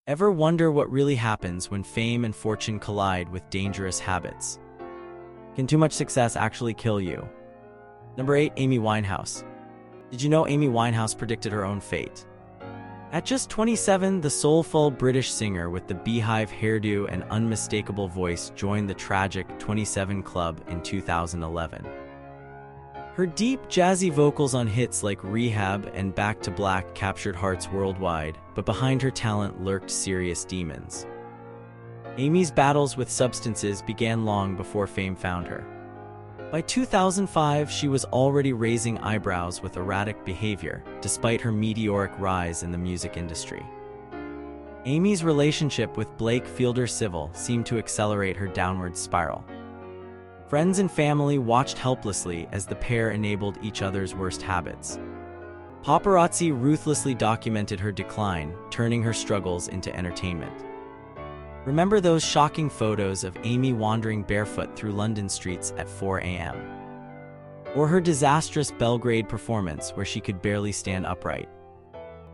Ever wonder what really happens when fame and fortune collide with dangerous habits? Can too much success actually kill you? Number 8. Amy Winehouse. Did you know Amy Winehouse predicted her own fate? At just 27, the soulful British singer with the beehive hairdo and unmistakable voice joined the tragic 27 Club in 2011. Her deep, jazzy vocals on hits like Rehab and Back to Black captured hearts worldwide, but behind her talent lurked serious demons. Amy's battles with substances began long before fame found her. By 2005, she was already raising eyebrows with erratic behavior, despite her meteoric rise in the music industry. Amy's relationship with Blake Fielder Civil seemed to accelerate her downward spiral. Friends and family watched helplessly as the pair enabled each other's worst habits. Paparazzi ruthlessly documented her decline, turning her struggles into entertainment. Remember those shocking photos of Amy wandering barefoot through London streets at 4 a.m.? Or her disastrous Belgrade performance where she could barely stand upright?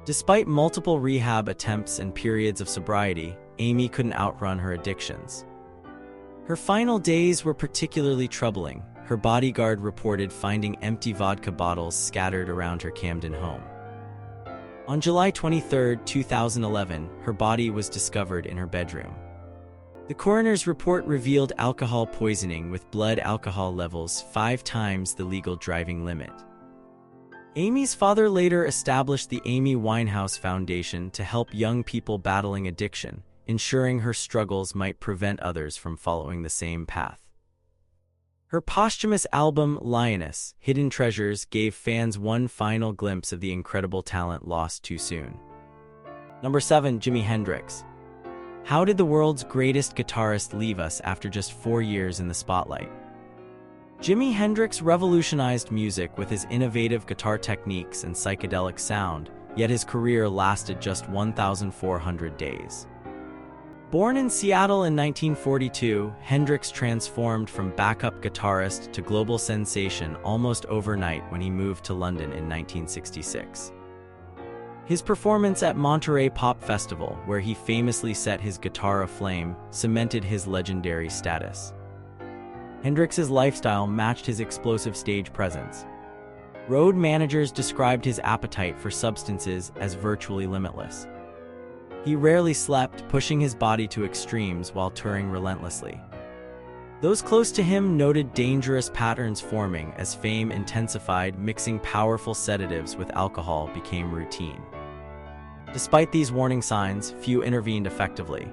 Despite multiple rehab attempts and periods of sobriety, Amy couldn't outrun her addictions. Her final days were particularly troubling. Her bodyguard reported finding empty vodka bottles scattered around her Camden home. On July 23, 2011, her body was discovered in her bedroom. The coroner's report revealed alcohol poisoning with blood alcohol levels 5 times the legal driving limit. Amy's father later established the Amy Winehouse Foundation to help young people battling addiction, ensuring her struggles might prevent others from following the same path. Her posthumous album, Lioness, Hidden Treasures, gave fans one final glimpse of the incredible talent lost too soon. Number 7. Jimi Hendrix. How did the world's greatest guitarist leave us after just 4 years in the spotlight? Jimi Hendrix revolutionized music with his innovative guitar techniques and psychedelic sound, yet his career lasted just 1,400 days. Born in Seattle in 1942, Hendrix transformed from backup guitarist to global sensation almost overnight when he moved to London in 1966. His performance at Monterey Pop Festival, where he famously set his guitar aflame, cemented his legendary status. Hendrix's lifestyle matched his explosive stage presence. Road managers described his appetite for substances as virtually limitless. He rarely slept, pushing his body to extremes while touring relentlessly. Those close to him noted dangerous patterns forming as fame intensified. Mixing powerful sedatives with alcohol became routine. Despite these warning signs, few intervened effectively.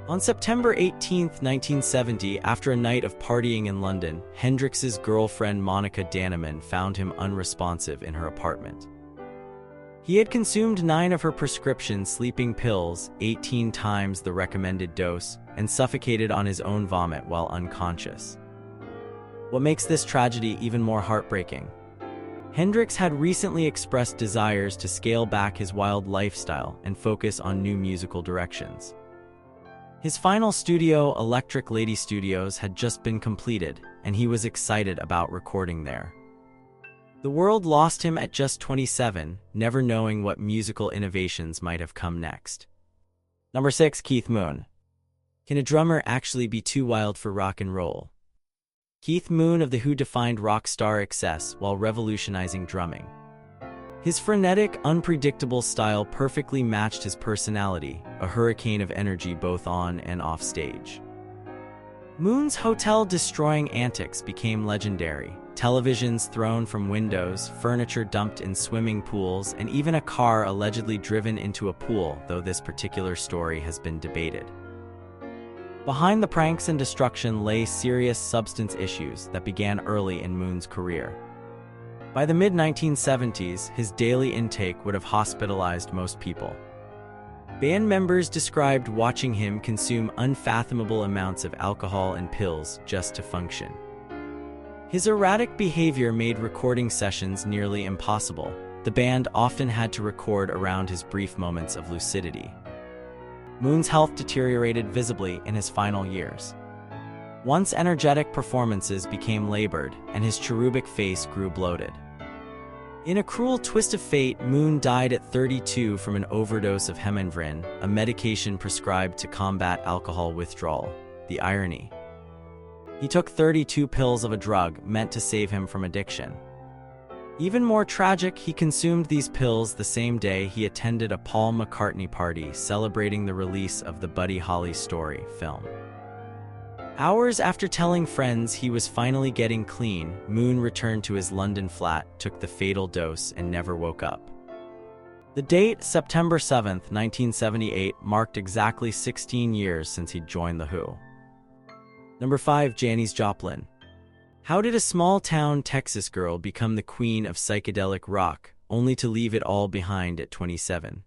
On September 18, 1970, after a night of partying in London, Hendrix's girlfriend Monica Danneman found him unresponsive in her apartment. He had consumed 9 of her prescription sleeping pills, 18 times the recommended dose, and suffocated on his own vomit while unconscious. What makes this tragedy even more heartbreaking? Hendrix had recently expressed desires to scale back his wild lifestyle and focus on new musical directions. His final studio, Electric Lady Studios, had just been completed, and he was excited about recording there. The world lost him at just 27, never knowing what musical innovations might have come next. Number 6. Keith Moon. Can a drummer actually be too wild for rock and roll? Keith Moon of The Who defined rock star excess while revolutionizing drumming. His frenetic, unpredictable style perfectly matched his personality, a hurricane of energy both on and off stage. Moon's hotel-destroying antics became legendary. Televisions thrown from windows, furniture dumped in swimming pools, and even a car allegedly driven into a pool, though this particular story has been debated. Behind the pranks and destruction lay serious substance issues that began early in Moon's career. By the mid-1970s, his daily intake would have hospitalized most people. Band members described watching him consume unfathomable amounts of alcohol and pills just to function. His erratic behavior made recording sessions nearly impossible. The band often had to record around his brief moments of lucidity. Moon's health deteriorated visibly in his final years. Once energetic performances became labored, and his cherubic face grew bloated. In a cruel twist of fate, Moon died at 32 from an overdose of Hemendrin, a medication prescribed to combat alcohol withdrawal. The irony. He took 32 pills of a drug meant to save him from addiction. Even more tragic, he consumed these pills the same day he attended a Paul McCartney party celebrating the release of the Buddy Holly Story film. Hours after telling friends he was finally getting clean, Moon returned to his London flat, took the fatal dose, and never woke up. The date, September 7, 1978, marked exactly 16 years since he'd joined The Who. Number 5. Janis Joplin. How did a small-town Texas girl become the queen of psychedelic rock, only to leave it all behind at 27?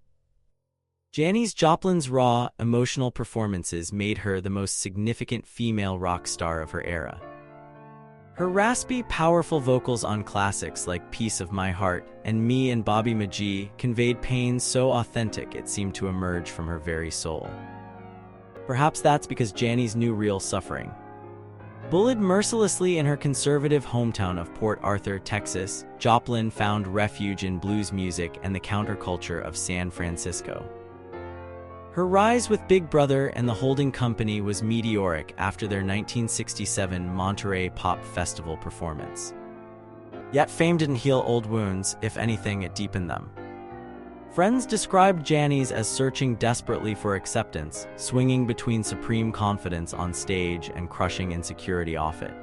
Janis Joplin's raw, emotional performances made her the most significant female rock star of her era. Her raspy, powerful vocals on classics like Piece of My Heart and Me and Bobby McGee conveyed pain so authentic it seemed to emerge from her very soul. Perhaps that's because Janis knew real suffering. Bullied mercilessly in her conservative hometown of Port Arthur, Texas, Joplin found refuge in blues music and the counterculture of San Francisco. Her rise with Big Brother and the Holding Company was meteoric after their 1967 Monterey Pop Festival performance. Yet fame didn't heal old wounds, if anything, it deepened them. Friends described Janis as searching desperately for acceptance, swinging between supreme confidence on stage and crushing insecurity off it.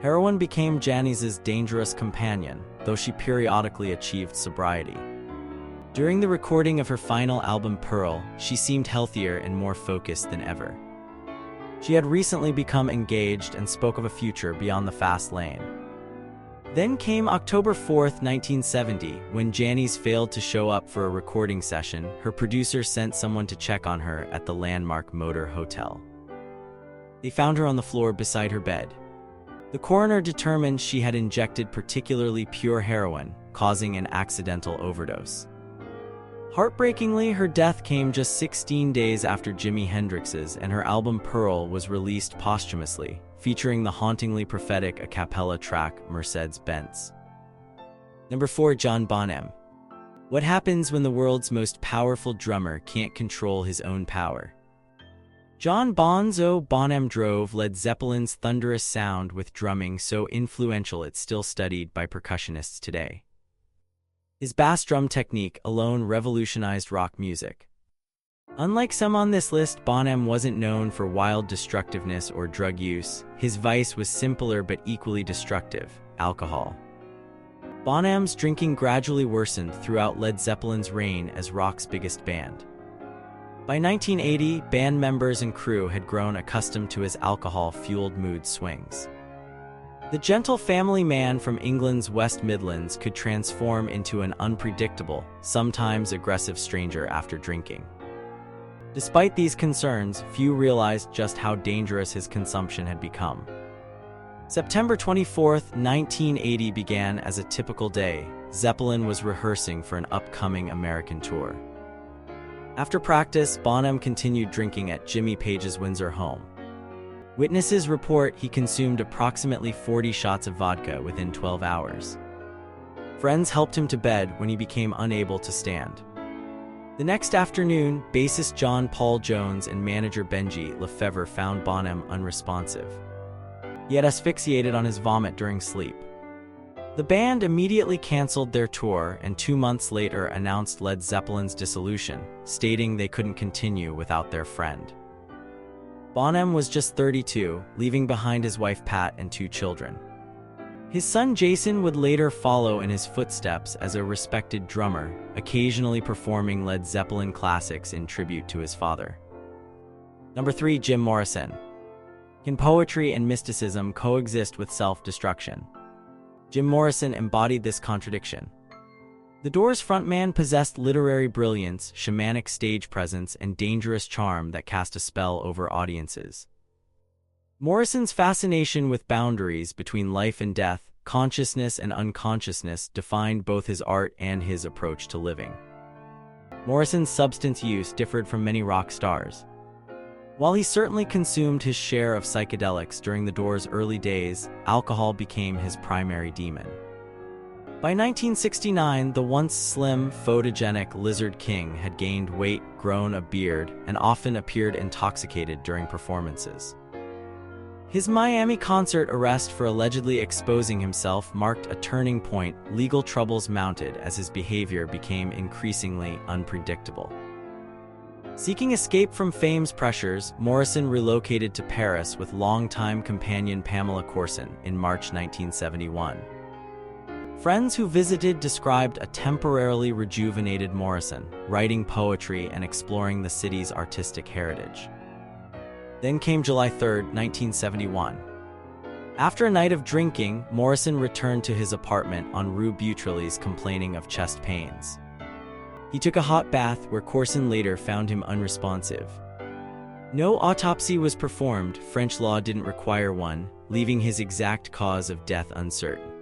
Heroin became Janis's dangerous companion, though she periodically achieved sobriety. During the recording of her final album Pearl, she seemed healthier and more focused than ever. She had recently become engaged and spoke of a future beyond the fast lane. Then came October 4, 1970, when Janis failed to show up for a recording session. Her producer sent someone to check on her at the Landmark Motor Hotel. They found her on the floor beside her bed. The coroner determined she had injected particularly pure heroin, causing an accidental overdose. Heartbreakingly, her death came just 16 days after Jimi Hendrix's, and her album Pearl was released posthumously, featuring the hauntingly prophetic a cappella track Mercedes-Benz. Number 4. John Bonham. What happens when the world's most powerful drummer can't control his own power? John Bonzo Bonham drove Led Zeppelin's thunderous sound with drumming so influential it's still studied by percussionists today. His bass drum technique alone revolutionized rock music. Unlike some on this list, Bonham wasn't known for wild destructiveness or drug use. His vice was simpler but equally destructive: alcohol. Bonham's drinking gradually worsened throughout Led Zeppelin's reign as rock's biggest band. By 1980, band members and crew had grown accustomed to his alcohol-fueled mood swings. The gentle family man from England's West Midlands could transform into an unpredictable, sometimes aggressive stranger after drinking. Despite these concerns, few realized just how dangerous his consumption had become. September 24, 1980 began as a typical day. Zeppelin was rehearsing for an upcoming American tour. After practice, Bonham continued drinking at Jimmy Page's Windsor home. Witnesses report he consumed approximately 40 shots of vodka within 12 hours. Friends helped him to bed when he became unable to stand. The next afternoon, bassist John Paul Jones and manager Benji Lefevre found Bonham unresponsive. He had asphyxiated on his vomit during sleep. The band immediately canceled their tour and 2 months later announced Led Zeppelin's dissolution, stating they couldn't continue without their friend. Bonham was just 32, leaving behind his wife Pat and 2 children. His son Jason would later follow in his footsteps as a respected drummer, occasionally performing Led Zeppelin classics in tribute to his father. Number 3. Jim Morrison. Can poetry and mysticism coexist with self-destruction? Jim Morrison embodied this contradiction. The Doors frontman possessed literary brilliance, shamanic stage presence, and dangerous charm that cast a spell over audiences. Morrison's fascination with boundaries between life and death, consciousness and unconsciousness defined both his art and his approach to living. Morrison's substance use differed from many rock stars. While he certainly consumed his share of psychedelics during the Doors' early days, alcohol became his primary demon. By 1969, the once slim, photogenic Lizard King had gained weight, grown a beard, and often appeared intoxicated during performances. His Miami concert arrest for allegedly exposing himself marked a turning point. Legal troubles mounted as his behavior became increasingly unpredictable. Seeking escape from fame's pressures, Morrison relocated to Paris with longtime companion Pamela Courson in March 1971. Friends who visited described a temporarily rejuvenated Morrison, writing poetry and exploring the city's artistic heritage. Then came July 3, 1971. After a night of drinking, Morrison returned to his apartment on Rue Beautreillis complaining of chest pains. He took a hot bath where Courson later found him unresponsive. No autopsy was performed. French law didn't require one, leaving his exact cause of death uncertain.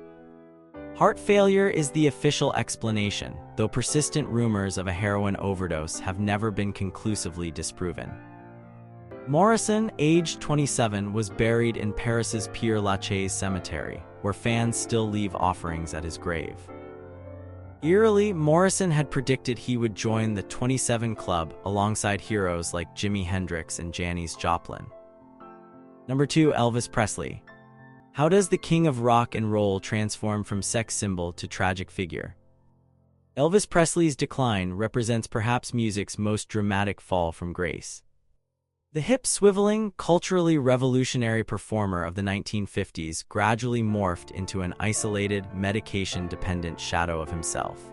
Heart failure is the official explanation, though persistent rumors of a heroin overdose have never been conclusively disproven. Morrison, aged 27, was buried in Paris's Père Lachaise cemetery, where fans still leave offerings at his grave. Eerily, Morrison had predicted he would join the 27 Club alongside heroes like Jimi Hendrix and Janis Joplin. Number 2. Elvis Presley. How does the king of rock and roll transform from sex symbol to tragic figure? Elvis Presley's decline represents perhaps music's most dramatic fall from grace. The hip-swiveling, culturally revolutionary performer of the 1950s gradually morphed into an isolated, medication-dependent shadow of himself.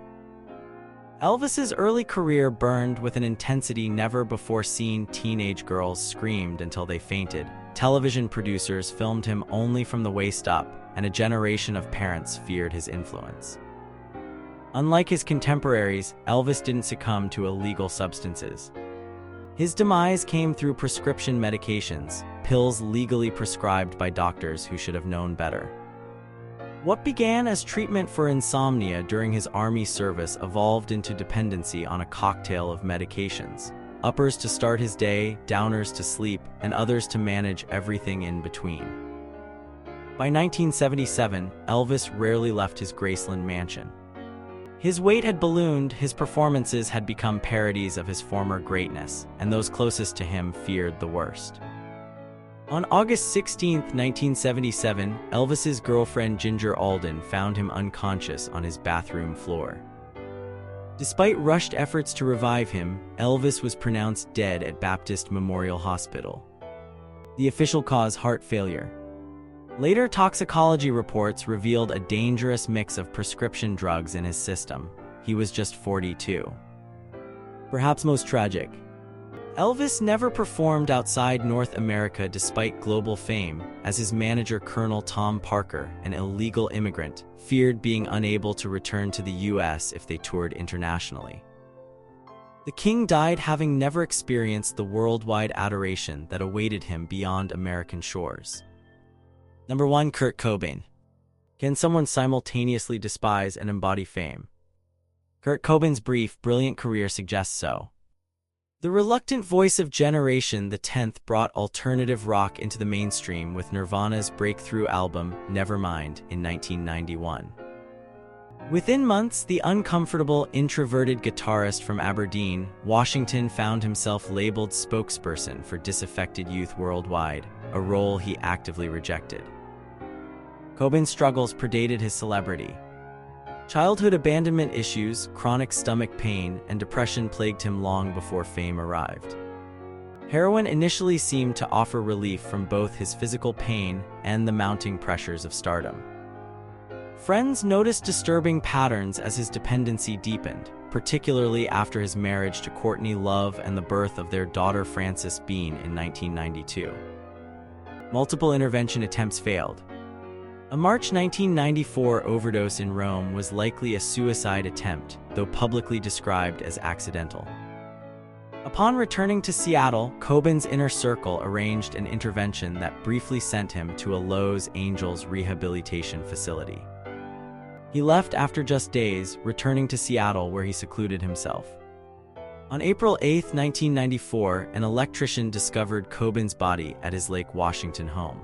Elvis's early career burned with an intensity never before seen. Teenage girls screamed until they fainted. Television producers filmed him only from the waist up, and a generation of parents feared his influence. Unlike his contemporaries, Elvis didn't succumb to illegal substances. His demise came through prescription medications, pills legally prescribed by doctors who should have known better. What began as treatment for insomnia during his army service evolved into dependency on a cocktail of medications, uppers to start his day, downers to sleep, and others to manage everything in between. By 1977, Elvis rarely left his Graceland mansion. His weight had ballooned, his performances had become parodies of his former greatness, and those closest to him feared the worst. On August 16, 1977, Elvis's girlfriend Ginger Alden found him unconscious on his bathroom floor. Despite rushed efforts to revive him, Elvis was pronounced dead at Baptist Memorial Hospital. The official cause: heart failure. Later toxicology reports revealed a dangerous mix of prescription drugs in his system. He was just 42. Perhaps most tragic, Elvis never performed outside North America despite global fame, as his manager Colonel Tom Parker, an illegal immigrant, feared being unable to return to the US if they toured internationally. The king died having never experienced the worldwide adoration that awaited him beyond American shores. Number 1. Kurt Cobain. Can someone simultaneously despise and embody fame? Kurt Cobain's brief, brilliant career suggests so. The reluctant voice of Generation X brought alternative rock into the mainstream with Nirvana's breakthrough album, Nevermind, in 1991. Within months, the uncomfortable, introverted guitarist from Aberdeen, Washington found himself labeled spokesperson for disaffected youth worldwide, a role he actively rejected. Cobain's struggles predated his celebrity. Childhood abandonment issues, chronic stomach pain, and depression plagued him long before fame arrived. Heroin initially seemed to offer relief from both his physical pain and the mounting pressures of stardom. Friends noticed disturbing patterns as his dependency deepened, particularly after his marriage to Courtney Love and the birth of their daughter Frances Bean in 1992. Multiple intervention attempts failed. A March 1994 overdose in Rome was likely a suicide attempt, though publicly described as accidental. Upon returning to Seattle, Cobain's inner circle arranged an intervention that briefly sent him to a Los Angeles rehabilitation facility. He left after just days, returning to Seattle where he secluded himself. On April 8, 1994, an electrician discovered Cobain's body at his Lake Washington home.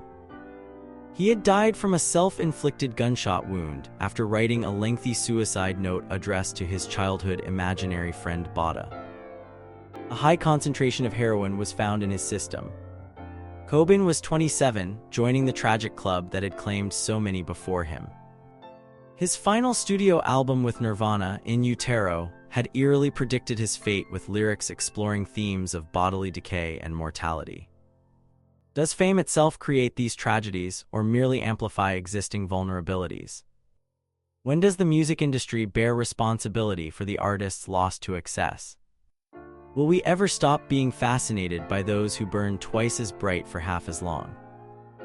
He had died from a self-inflicted gunshot wound after writing a lengthy suicide note addressed to his childhood imaginary friend Bada. A high concentration of heroin was found in his system. Cobain was 27, joining the tragic club that had claimed so many before him. His final studio album with Nirvana, In Utero, had eerily predicted his fate with lyrics exploring themes of bodily decay and mortality. Does fame itself create these tragedies or merely amplify existing vulnerabilities? When does the music industry bear responsibility for the artists lost to excess? Will we ever stop being fascinated by those who burn twice as bright for half as long?